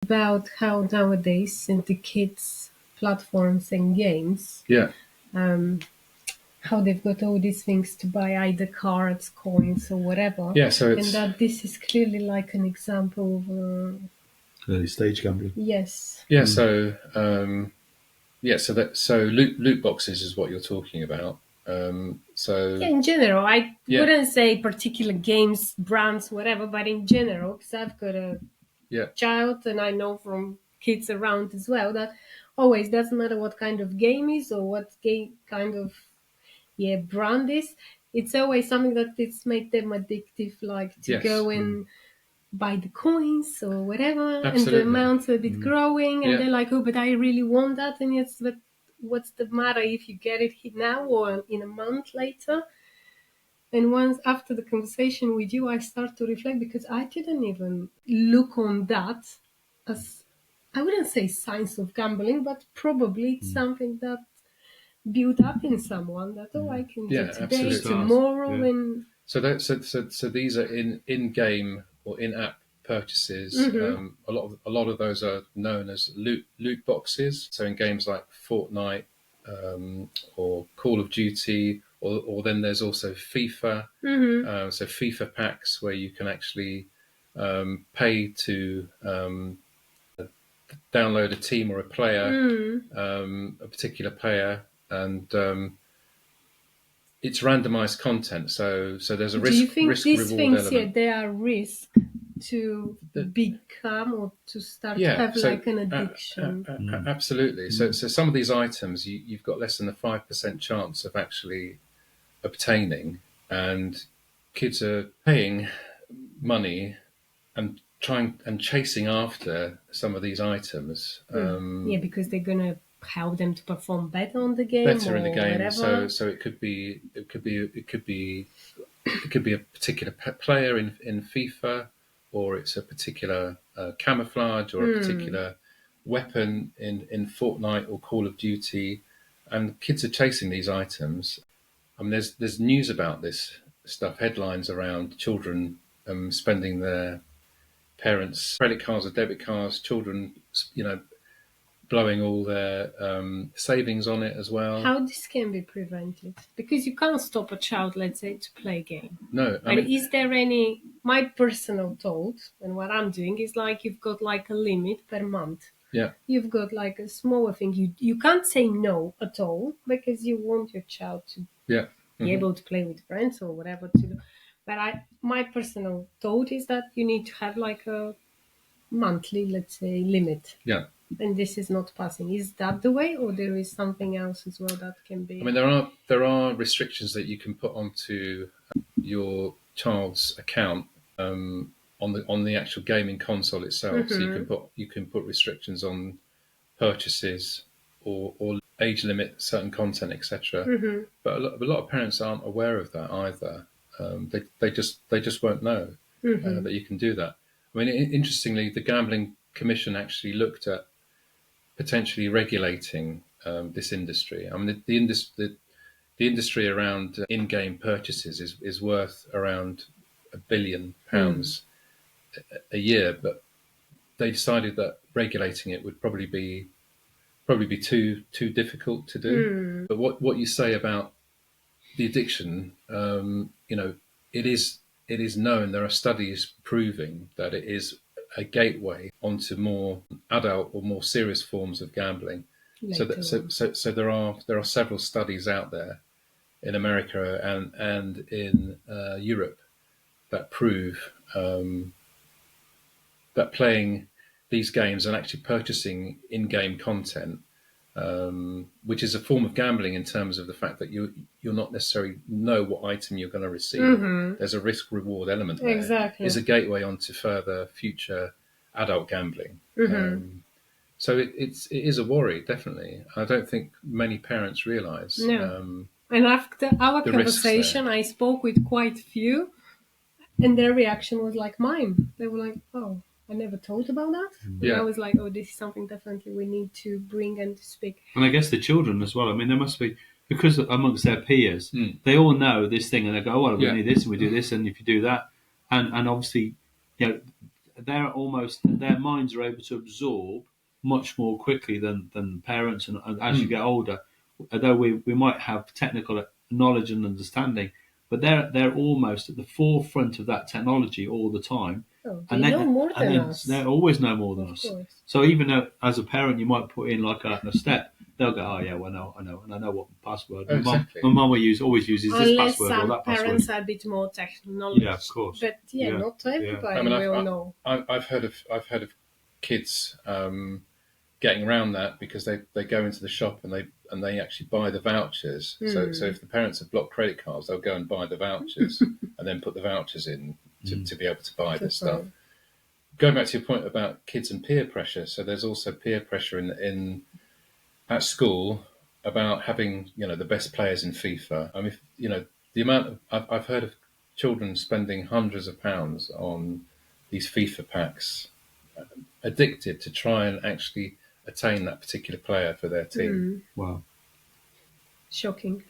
about how nowadays in the kids' platforms and games, Yeah. how they've got all these things to buy, either cards, coins, or whatever. Yeah. So And that this is clearly like an example of, Early stage gambling. yes. yeah. So loot boxes is what you're talking about. Yeah, in general, I Yeah. wouldn't say particular games, brands, whatever, but in general, because I've got a Yeah. child and I know from kids around as well that always doesn't matter what kind of game is or what kind of brand is, it's always something that it's made them addictive, like to Yes. go and buy the coins or whatever, and the Absolutely. amounts are a bit growing, and Yeah. they're like, oh, but I really want that, and it's, but what's the matter if you get it now or in a month later? And once after the conversation with you, I start to reflect, because I didn't even look on that as, I wouldn't say signs of gambling, but probably it's something that built up in someone that, oh, I can do today, absolutely. tomorrow, Yeah. and So these are in-game or in-app purchases. A lot of those are known as loot boxes. So in games like Fortnite or Call of Duty, or then there's also FIFA. So FIFA packs where you can actually pay to download a team or a player, a particular player, and it's randomized content. So there's a do you think risk these reward things element. they are risk to become or to start to have like an addiction? Absolutely. So some of these items you've got less than a 5% chance of actually obtaining, and kids are paying money and trying and chasing after some of these items. Because they're gonna help them to perform better on the game, Better in the or game. whatever. So it could be a particular player in FIFA, or it's a particular camouflage, or a particular weapon in Fortnite or Call of Duty, and kids are chasing these items. I mean, there's news about this stuff, headlines around children spending their parents' credit cards or debit cards, children, blowing all their savings on it as well. How this can be prevented? Because you can't stop a child, let's say, to play a game. No, But is there any? My personal thought, and what I'm doing is like, you've got like a limit per month. Yeah. You've got like a smaller thing. You can't say no at all, because you want your child to be able to play with friends or whatever to do. But my personal thought is that you need to have like a monthly, let's say, limit. Yeah. And this is not passing. Is that the way, or there is something else as well that can be? I mean, there are restrictions that you can put onto your child's account on the actual gaming console itself. So you can put restrictions on purchases or age limit certain content, etc. But a lot of parents aren't aware of that either. They just won't know that you can do that. I mean, interestingly, the Gambling Commission actually looked at potentially regulating this industry. I mean, the industry around in-game purchases is worth around £1 billion a year, but they decided that regulating it would probably be too difficult to do. But what you say about the addiction, it is known. There are studies proving that it is a gateway onto more adult or more serious forms of gambling. So there are several studies out there in America and in Europe that prove that playing these games and actually purchasing in-game content, which is a form of gambling in terms of the fact that you'll not necessarily know what item you're going to receive. There's a risk-reward element there. Exactly. Is a gateway onto further future adult gambling. So it is a worry, definitely. I don't think many parents realise. No. And after our conversation, I spoke with quite a few, and their reaction was like mine. They were like, oh, I never thought about that. And I was like, oh, this is something definitely we need to bring and to speak. And I guess the children as well. I mean, there must be, because amongst their peers, they all know this thing, and they go, oh, well, we need this, and we do this, and if you do that. And obviously, their minds are able to absorb much more quickly than parents. And as you get older, although we might have technical knowledge and understanding, but they're almost at the forefront of that technology all the time. Oh, they know more than us. They always know more than Of us. course. So even though, as a parent, you might put in like a step, they'll go, "Oh yeah, well, no, I know, and I know what password." Oh, exactly. My mum always uses this Unless password or some that password. parents are a bit more technology. Yeah, of course. But not everybody I mean, will know. I've heard of kids getting around that because they go into the shop and they actually buy the vouchers. So if the parents have blocked credit cards, they'll go and buy the vouchers and then put the vouchers in to be able to buy the stuff. Right. Going back to your point about kids and peer pressure, so there's also peer pressure in at school about having the best players in FIFA. I mean, the amount I've heard of children spending hundreds of pounds on these FIFA packs, addicted to try and actually attain that particular player for their team. Wow. Shocking.